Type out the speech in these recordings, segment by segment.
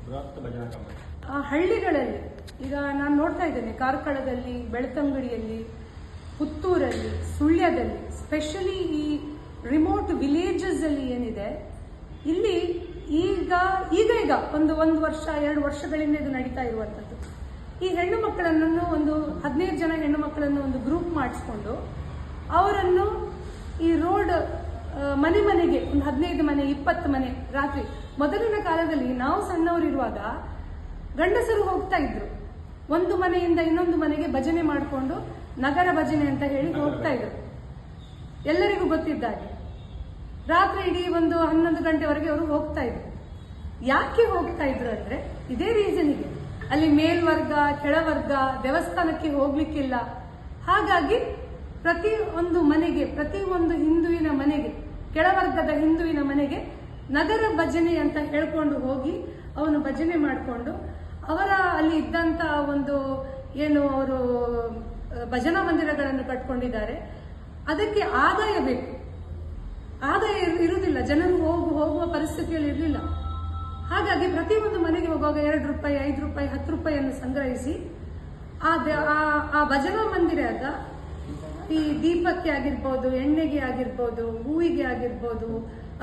ಬೃಹತ್ ಭಜನಾ ಕಮ್ಮಟ ಹಳ್ಳಿಗಳಲ್ಲಿ ಈಗ ನಾನು ನೋಡ್ತಾ ಇದ್ದೇನೆ, ಕಾರ್ಕಳದಲ್ಲಿ, ಬೆಳ್ತಂಗಡಿಯಲ್ಲಿ, ಪುತ್ತೂರಲ್ಲಿ, ಸುಳ್ಯದಲ್ಲಿ, ಸ್ಪೆಷಲಿ ಈ ರಿಮೋಟ್ ವಿಲೇಜಸ್ ಅಲ್ಲಿ ಏನಿದೆ, ಇಲ್ಲಿ ಈಗ ಒಂದು ವರ್ಷ 2 ವರ್ಷಗಳಿಂದ ಇದು ನಡೀತಾ ಇರುವಂಥದ್ದು. ಈ ಹೆಣ್ಣು ಮಕ್ಕಳನ್ನು ಒಂದು 15 ಜನ ಹೆಣ್ಣು ಮಕ್ಕಳನ್ನು ಒಂದು ಗ್ರೂಪ್ ಮಾಡಿಸ್ಕೊಂಡು ಅವರನ್ನು ಈ ರೋಡ್ ಮನೆಗೆ ಒಂದು 15 ಮನೆ 20 ಮನೆ ರಾತ್ರಿ, ಮೊದಲಿನ ಕಾಲದಲ್ಲಿ ನಾವು ಸಣ್ಣವರಿರುವಾಗ ಗಂಡಸರು ಹೋಗ್ತಾ ಇದ್ರು, ಒಂದು ಮನೆಯಿಂದ ಇನ್ನೊಂದು ಮನೆಗೆ ಭಜನೆ ಮಾಡಿಕೊಂಡು ನಗರ ಭಜನೆ ಅಂತ ಹೇಳಿ ಹೋಗ್ತಾ ಇದ್ರು, ಎಲ್ಲರಿಗೂ ಗೊತ್ತಿದ್ದಾಗೆ. ರಾತ್ರಿ ಇಡೀ ಒಂದು 11 ಗಂಟೆವರೆಗೆ ಅವರು ಹೋಗ್ತಾ ಇದ್ರು. ಯಾಕೆ ಹೋಗ್ತಾ ಇದ್ರು ಅಂದ್ರೆ ಇದೇ ರೀಸನ್ಗೆ, ಅಲ್ಲಿ ಮೇಲ್ವರ್ಗ ಕೆಳವರ್ಗ ದೇವಸ್ಥಾನಕ್ಕೆ ಹೋಗ್ಲಿಕ್ಕಿಲ್ಲ. ಹಾಗಾಗಿ ಪ್ರತಿ ಒಂದು ಹಿಂದುವಿನ ಮನೆಗೆ, ಕೆಳವರ್ಗದ ಹಿಂದುವಿನ ಮನೆಗೆ ನಗರ ಭಜನೆ ಅಂತ ಹೇಳ್ಕೊಂಡು ಹೋಗಿ ಅವನು ಭಜನೆ ಮಾಡಿಕೊಂಡು ಅವರ ಅಲ್ಲಿ ಇದ್ದಂತ ಒಂದು ಏನು ಅವರು ಭಜನಾ ಮಂದಿರಗಳನ್ನು ಕಟ್ಕೊಂಡಿದ್ದಾರೆ, ಅದಕ್ಕೆ ಆದಾಯ ಬೇಕು. ಆದಾಯ ಇರುವುದಿಲ್ಲ, ಜನರು ಹೋಗುವ ಪರಿಸ್ಥಿತಿಯಲ್ಲಿ ಇರಲಿಲ್ಲ. ಹಾಗಾಗಿ ಪ್ರತಿಯೊಂದು ಮನೆಗೆ ಹೋಗುವಾಗ 2 ರೂಪಾಯಿ 5 ರೂಪಾಯಿ 10 ರೂಪಾಯಿಯನ್ನು ಸಂಗ್ರಹಿಸಿ ಆ ಭಜನಾ ಮಂದಿರದ ಈ ದೀಪಕ್ಕೆ ಆಗಿರ್ಬೋದು, ಎಣ್ಣೆಗೆ ಆಗಿರ್ಬೋದು, ಹೂವಿಗೆ ಆಗಿರ್ಬೋದು,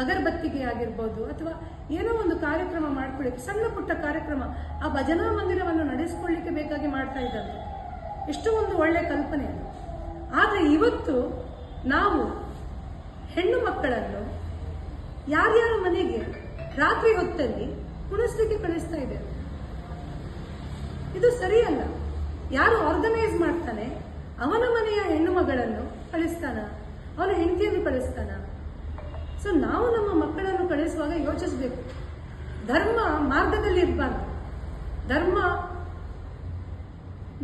ಅಗರಬತ್ತಿಗೆ ಆಗಿರ್ಬೋದು, ಅಥವಾ ಏನೋ ಒಂದು ಕಾರ್ಯಕ್ರಮ ಮಾಡ್ಕೊಳ್ಳಿಕ್ಕೆ, ಸಣ್ಣ ಪುಟ್ಟ ಕಾರ್ಯಕ್ರಮ ಆ ಭಜನಾ ಮಂದಿರವನ್ನು ನಡೆಸಿಕೊಳ್ಳಿಕ್ಕೆ ಬೇಕಾಗಿ ಮಾಡ್ತಾ ಇದ್ದಾರೆ. ಎಷ್ಟೋ ಒಂದು ಒಳ್ಳೆ ಕಲ್ಪನೆ ಅದು. ಆದರೆ ಇವತ್ತು ನಾವು ಹೆಣ್ಣು ಮಕ್ಕಳನ್ನು ಯಾರ್ಯಾರ ಮನೆಗೆ ರಾತ್ರಿ ಹೊತ್ತಲ್ಲಿ ಕುಣಿಸ್ಲಿಕ್ಕೆ ಕಳಿಸ್ತಾ ಇದ್ದೇವೆ. ಇದು ಸರಿಯಲ್ಲ. ಯಾರು ಆರ್ಗನೈಸ್ ಮಾಡ್ತಾನೆ ಅವನ ಮನೆಯ ಹೆಣ್ಣು ಮಗಳನ್ನು ಕಳಿಸ್ತಾನ, ಅವನ ಹೆಂಡತಿಯನ್ನು ಕಳಿಸ್ತಾನ. ಸೊ ನಾವು ನಮ್ಮ ಮಕ್ಕಳನ್ನು ಕಳಿಸುವಾಗ ಯೋಚಿಸಬೇಕು. ಧರ್ಮ ಮಾರ್ಗದಲ್ಲಿ ಇರಬಾರ್ದು, ಧರ್ಮ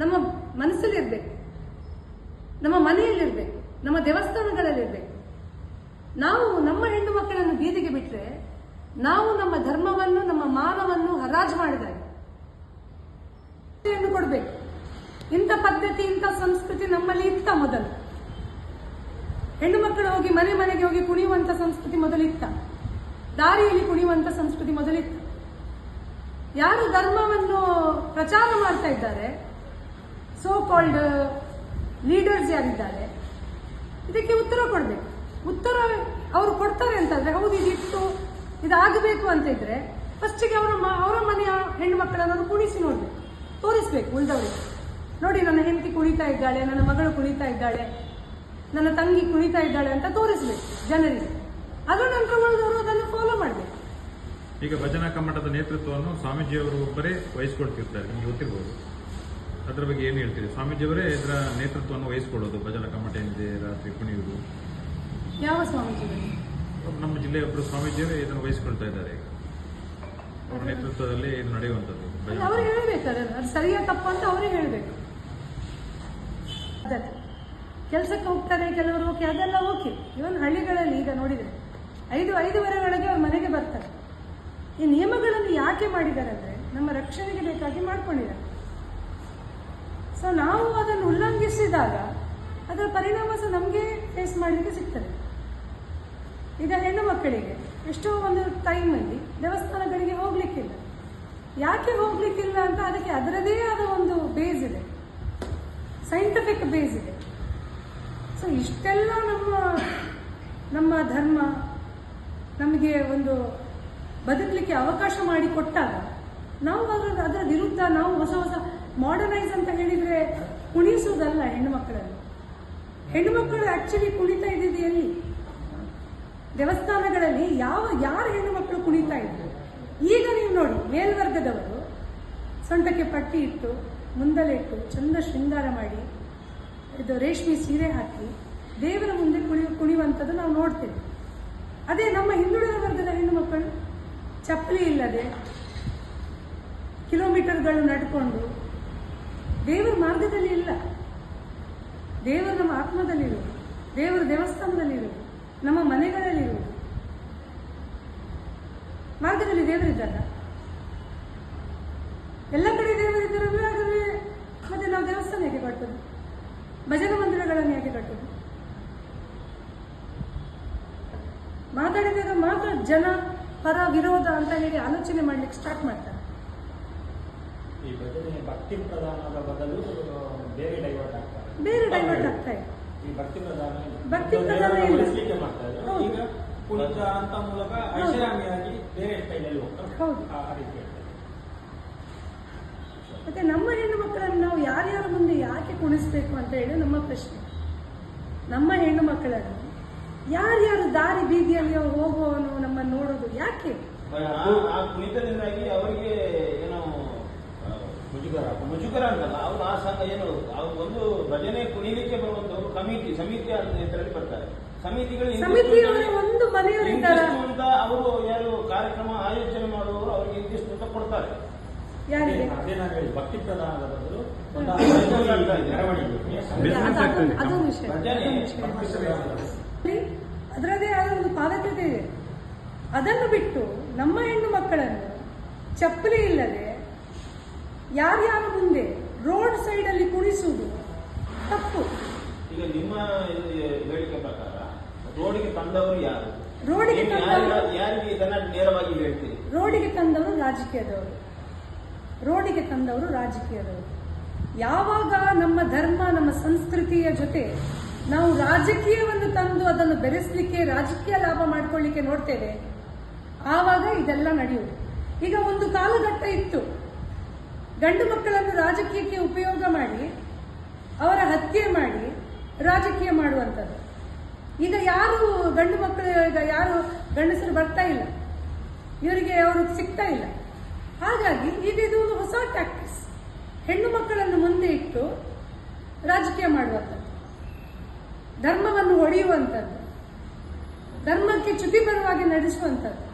ನಮ್ಮ ಮನಸ್ಸಲ್ಲಿರ್ಬೇಕು, ನಮ್ಮ ಮನೆಯಲ್ಲಿರ್ಬೇಕು, ನಮ್ಮ ದೇವಸ್ಥಾನಗಳಲ್ಲಿರ್ಬೇಕು. ನಾವು ನಮ್ಮ ಹೆಣ್ಣು ಮಕ್ಕಳನ್ನು ಬೀದಿಗೆ ಬಿಟ್ರೆ ನಾವು ನಮ್ಮ ಧರ್ಮವನ್ನು, ನಮ್ಮ ಮಾನವನ್ನು ಹರಾಜು ಮಾಡಿದಾಗ ಕೊಡ್ಬೇಕು. ಇಂಥ ಪದ್ಧತಿ, ಇಂಥ ಸಂಸ್ಕೃತಿ ನಮ್ಮಲ್ಲಿ ಇತ್ತ ಮೊದಲು. ಹೆಣ್ಣು ಮಕ್ಕಳು ಹೋಗಿ ಮನೆಗೆ ಹೋಗಿ ಕುಣಿಯುವಂತ ಸಂಸ್ಕೃತಿ ಮೊದಲಿತ್ತ, ದಾರಿಯಲ್ಲಿ ಕುಣಿಯುವಂತ ಸಂಸ್ಕೃತಿ ಮೊದಲಿತ್ತ. ಯಾರು ಧರ್ಮವನ್ನು ಪ್ರಚಾರ ಮಾಡ್ತಾ ಇದ್ದಾರೆ, ಸೋ ಕಾಲ್ಡ್ ಲೀಡರ್ಸ್ ಯಾರಿದ್ದಾರೆ, ಇದಕ್ಕೆ ಉತ್ತರ ಕೊಡ್ಬೇಕು. ಉತ್ತರ ಅವರು ಕೊಡ್ತಾರೆ ಅಂತಂದ್ರೆ, ಹೌದು ಇದಿತ್ತು, ಇದಾಗಬೇಕು ಅಂತ ಇದ್ರೆ ಫಸ್ಟಿಗೆ ಅವರ ಮನೆಯ ಹೆಣ್ಣು ಮಕ್ಕಳನ್ನು ಕುಣಿಸಿ ನೋಡ್ಬೇಕು, ತೋರಿಸ್ಬೇಕು ಉಳಿದವರಿಗೆ. ನೋಡಿ, ನನ್ನ ಹೆಂಡತಿ ಕುಣಿತಾ ಇದ್ದಾಳೆ, ನನ್ನ ಮಗಳು ಕುಣಿತಾ ಇದ್ದಾಳೆ, ನನ್ನ ತಂಗಿ ಕುಣಿತಾ ಇದ್ದಾಳೆ ಅಂತ ತೋರಿಸ್ಬೇಕು ಜನರಿಗೆ. ಅದರ ನಂತರ ಉಳಿದವರು ಅದನ್ನು ಫಾಲೋ ಮಾಡಬೇಕು. ಈಗ ಭಜನಾ ಕಮ್ಮಟದ ನೇತೃತ್ವವನ್ನು ಸ್ವಾಮೀಜಿಯವರು ಒಬ್ಬರೇ ವಹಿಸಿಕೊಳ್ತಿರ್ತಾರೆ, ನಿಮ್ಗೆ ಗೊತ್ತಿರ್ಬೋದು. ಅದರ ಬಗ್ಗೆ ಏನು ಹೇಳ್ತೀರಿ? ಸ್ವಾಮೀಜಿಯವರೇ ಇದರ ನೇತೃತ್ವವನ್ನು ವಹಿಸಿಕೊಳ್ಳೋದು, ಭಜನಾ ಕಮ್ಮಟ ಏನಿದೆ ರಾತ್ರಿ ಕುಣಿಯುವುದು. ಯಾವ ಸ್ವಾಮೀಜಿಗಳು? ನಮ್ಮ ಜಿಲ್ಲೆಯ ಒಬ್ಬರು ಸ್ವಾಮೀಜಿಯವರೇ ಇದನ್ನು ವಹಿಸಿಕೊಳ್ತಾ ಇದ್ದಾರೆ. ಅವರ ನೇತೃತ್ವದಲ್ಲಿ ಇದು ನಡೆಯುವಂಥದ್ದು. ಅವರು ಹೇಳ್ಬೇಕಾದ್ರೆ ಅದು ಸರಿಯಾ ತಪ್ಪ ಅಂತ ಅವರೇ ಹೇಳ್ಬೇಕು. ಕೆಲಸಕ್ಕೆ ಹೋಗ್ತಾರೆ ಕೆಲವರು, ಓಕೆ, ಅದೆಲ್ಲ ಓಕೆ. ಇವನ್ ಹಳ್ಳಿಗಳಲ್ಲಿ ಈಗ ನೋಡಿದ್ರೆ 5:30 ಅವ್ರ ಮನೆಗೆ ಬರ್ತಾರೆ. ಈ ನಿಯಮಗಳನ್ನು ಯಾಕೆ ಮಾಡಿದ್ದಾರೆ ಅಂದ್ರೆ ನಮ್ಮ ರಕ್ಷಣೆಗೆ ಬೇಕಾಗಿ ಮಾಡ್ಕೊಂಡಿದ್ದಾರೆ. ಸೊ ನಾವು ಅದನ್ನು ಉಲ್ಲಂಘಿಸಿದಾಗ ಅದರ ಪರಿಣಾಮ ಸಹ ನಮಗೆ ಫೇಸ್ ಮಾಡಲಿಕ್ಕೆ ಸಿಗ್ತದೆ. ಈಗ ಹೆಣ್ಣು ಮಕ್ಕಳಿಗೆ ಎಷ್ಟೋ ಒಂದು ಟೈಮಲ್ಲಿ ದೇವಸ್ಥಾನಗಳಿಗೆ ಹೋಗ್ಲಿಕ್ಕಿಲ್ಲ. ಯಾಕೆ ಹೋಗ್ಲಿಕ್ಕಿಲ್ಲ ಅಂತ ಅದಕ್ಕೆ ಅದರದೇ ಆದ ಒಂದು ಬೇಸ್ ಇದೆ, ಸೈಂಟಿಫಿಕ್ ಬೇಸ್ ಇದೆ. ಸೊ ಇಷ್ಟೆಲ್ಲ ನಮ್ಮ ಧರ್ಮ ನಮಗೆ ಒಂದು ಬದುಕಲಿಕ್ಕೆ ಅವಕಾಶ ಮಾಡಿಕೊಟ್ಟಾಗ ನಾವು ಅದರ ವಿರುದ್ಧ ನಾವು ಹೊಸ ಮಾಡರ್ನೈಸ್ ಅಂತ ಹೇಳಿದ್ರೆ ಕುಣಿಸುವುದಲ್ಲ ಹೆಣ್ಣು ಮಕ್ಕಳನ್ನು. ಹೆಣ್ಣು ಮಕ್ಕಳು ಆಕ್ಚುಲಿ ಕುಣಿತಾ ಇದ್ದಿದ್ದು ಎಲ್ಲಿ? ದೇವಸ್ಥಾನಗಳಲ್ಲಿ. ಯಾರು ಹೆಣ್ಣು ಮಕ್ಕಳು ಕುಣಿತಾ ಇದ್ರು? ಈಗ ನೀವು ನೋಡಿ, ಮೇಲ್ವರ್ಗದವರು ಸೊಂಟಕ್ಕೆ ಪಟ್ಟಿ ಇಟ್ಟು, ಮುಂದಲೆ ಇಟ್ಟು, ಚಂದ ಶೃಂಗಾರ ಮಾಡಿ, ಇದು ರೇಷ್ಮೆ ಸೀರೆ ಹಾಕಿ ದೇವರ ಮುಂದೆ ಕುಣಿಯುವಂಥದ್ದು ನಾವು ನೋಡ್ತೇವೆ. ಅದೇ ನಮ್ಮ ಹಿಂದುಳಿದ ವರ್ಗದ ಹೆಣ್ಣು ಮಕ್ಕಳು ಚಪ್ಪಲಿ ಇಲ್ಲದೆ ಕಿಲೋಮೀಟರ್ಗಳು ನಡ್ಕೊಂಡು, ದೇವರ ಮಾರ್ಗದಲ್ಲಿ ಇಲ್ಲ. ದೇವರು ನಮ್ಮ ಆತ್ಮದಲ್ಲಿರುವುದು, ದೇವರು ದೇವಸ್ಥಾನದಲ್ಲಿರುವುದು, ನಮ್ಮ ಮನೆಗಳಲ್ಲಿರುವುದು. ಮಾರ್ಗದಲ್ಲಿ ದೇವರಿದ್ದಲ್ಲ. ಎಲ್ಲ ಕಡೆ ದೇವರಿದ್ದರಲ್ಲ, ಹಾಗಾದ್ರೆ ಮತ್ತೆ ನಾವು ದೇವಸ್ಥಾನ ಹೇಗೆ ಕಟ್ಟೋದು? ಭಜನಾ ಮಂದಿರಗಳನ್ನು ಹೇಗೆ ಕಟ್ಟೋದು? ಮಾತಾಡಿದಾಗ ಮಾತ್ರ ಜನ ಪರ ವಿರೋಧ ಅಂತ ಹೇಳಿ ಆಲೋಚನೆ ಮಾಡ್ಲಿಕ್ಕೆ ಸ್ಟಾರ್ಟ್ ಮಾಡ್ತಾರೆ. ಈ ಭಜನೆ ಭಕ್ತಿ ಪ್ರಧಾನದ ಬದಲು ಬೇರೆ ಡೈವರ್ಟ್ ಆಗ್ತಾರೆ. ಬೇರೆ ಡೈವರ್ಟ್ ಆಗ್ತಾ ಇದೆ. ಈ ಭಕ್ತಿ ಪ್ರಧಾನ ಭಕ್ತಿ ಪ್ರಧಾನ ಇಲ್ಲ. ಉಳಿಸ್ಲಿಕ್ಕೆ ಮಾಡ್ತಾ ಇದ್ರು. ಹೌದು. ಈಗ ಕುಣಿತ ಅಂತ ಮೂಲಕ ಐಷಾರಾಮಿಯಾಗಿ ಬೇರೆ ಸ್ಟೈಲಲ್ಲಿ ಹೋಗ್ತಾರೆ. ಹೌದು. ಆ ರೀತಿ ಹೇಳ್ತಾರೆ. ಮತ್ತೆ ನಮ್ಮ ಹೆಣ್ಣು ಮಕ್ಕಳನ್ನು ನಾವು ಯಾರ್ಯಾರ ಮುಂದೆ ಯಾಕೆ ಕುಣಿಸ್ಬೇಕು ಅಂತ ಹೇಳಿ ನಮ್ಮ ಪ್ರಶ್ನೆ. ನಮ್ಮ ಹೆಣ್ಣು ಮಕ್ಕಳನ್ನು ಯಾರ್ಯಾರು ದಾರಿ ಬೀದಿಯಲ್ಲಿ ಹೋಗುವವನು ನಮ್ಮನ್ನು ನೋಡೋದು ಯಾಕೆ? ಆ ಕುಣಿತದಿಂದಾಗಿ ಅವರಿಗೆ ಏನೋ ಮುಜುಗರ ಅಂತಲ್ಲ, ಅವ್ರು ಆ ಸಂಘ ಏನು ಅವ್ರು ಒಂದು ಭಜನೆ ಕುಣಿಲಿಕ್ಕೆ ಬರುವಂತವರು ಸಮಿತಿ ಅಂತ ಇದರಲ್ಲಿ ಬರ್ತಾರೆ. ಸಮಿತಿಯವರ ಒಂದು ಮನೆಯವರಿದ್ದಾರೆ ಅಂತ ಅವರು ಯಾರು ಕಾರ್ಯಕ್ರಮ ಆಯೋಜನೆ ಮಾಡುವವರು ಅವರಿಗೆ ಇಂತಿಷ್ಟು ಅಂತ ಕೊಡ್ತಾರೆ. ಯಾರಿಗೆ? ಅದೇ ನಾನು ಹೇಳಿ ಭಕ್ತಿ ಪ್ರಧಾನದ ಬದಲು ಒಂದು Business ಆಗ್ತದೆ. ಅದು ವಿಷಯ. ಅದರದೇ ಆದ ಒಂದು ಪಾವಿತ್ರ್ಯತೆ ಇದೆ. ಅದನ್ನು ಬಿಟ್ಟು ನಮ್ಮ ಹೆಣ್ಣು ಮಕ್ಕಳನ್ನು ಚಪ್ಪಲಿ ಇಲ್ಲದೆ ಯಾರ್ಯಾರ ಮುಂದೆ ರೋಡ್ ಸೈಡ್ ಅಲ್ಲಿ ಕುಣಿಸುವುದು ತಪ್ಪು. ಈಗ ನಿಮ್ಮ ಹೇಳಿಕೆ ಪ್ರಕಾರ ರೋಡಿಗೆ ತಂದವರು ಯಾರು? ರೋಡಿಗೆ ತಂದವರು ಯಾರಿಗೆ ಇದನ್ನ ನೇರವಾಗಿ ಹೇಳ್ತೀರಿ? ರೋಡಿಗೆ ತಂದವರು ರಾಜಕೀಯದವರು. ರೋಡಿಗೆ ತಂದವರು ರಾಜಕೀಯದವರು. ಯಾವಾಗ ನಮ್ಮ ಧರ್ಮ ನಮ್ಮ ಸಂಸ್ಕೃತಿಯ ಜೊತೆ ನಾವು ರಾಜಕೀಯವನ್ನು ತಂದು ಅದನ್ನು ಬೆರೆಸಲಿಕ್ಕೆ ರಾಜಕೀಯ ಲಾಭ ಮಾಡ್ಕೊಳ್ಳಿಕ್ಕೆ ನೋಡ್ತೇವೆ, ಆವಾಗ ಇದೆಲ್ಲ ನಡೆಯುವುದು. ಈಗ ಒಂದು ಕಾಲಘಟ್ಟ ಇತ್ತು, ಗಂಡು ಮಕ್ಕಳನ್ನು ರಾಜಕೀಯಕ್ಕೆ ಉಪಯೋಗ ಮಾಡಿ ಅವರ ಹತ್ಯೆ ಮಾಡಿ ರಾಜಕೀಯ ಮಾಡುವಂಥದ್ದು. ಈಗ ಯಾರು ಗಂಡು ಮಕ್ಕಳು, ಈಗ ಯಾರು ಗಂಡಸರು ಬರ್ತಾ ಇಲ್ಲ, ಇವರಿಗೆ ಅವರು ಸಿಗ್ತಾ ಇಲ್ಲ. ಹಾಗಾಗಿ ಈಗ ಇದು ಒಂದು ಹೊಸ ಟ್ಯಾಕ್ಟಿಕ್ಸ್, ಹೆಣ್ಣು ಮಕ್ಕಳನ್ನು ಮುಂದೆ ಇಟ್ಟು ರಾಜಕೀಯ ಮಾಡುವಂಥದ್ದು, ಧರ್ಮವನ್ನು ಒಡೆಯುವಂಥದ್ದು, ಧರ್ಮಕ್ಕೆ ಚ್ಯುತಿ ಬರುವಾಗೆ ನಡೆಸುವಂಥದ್ದು.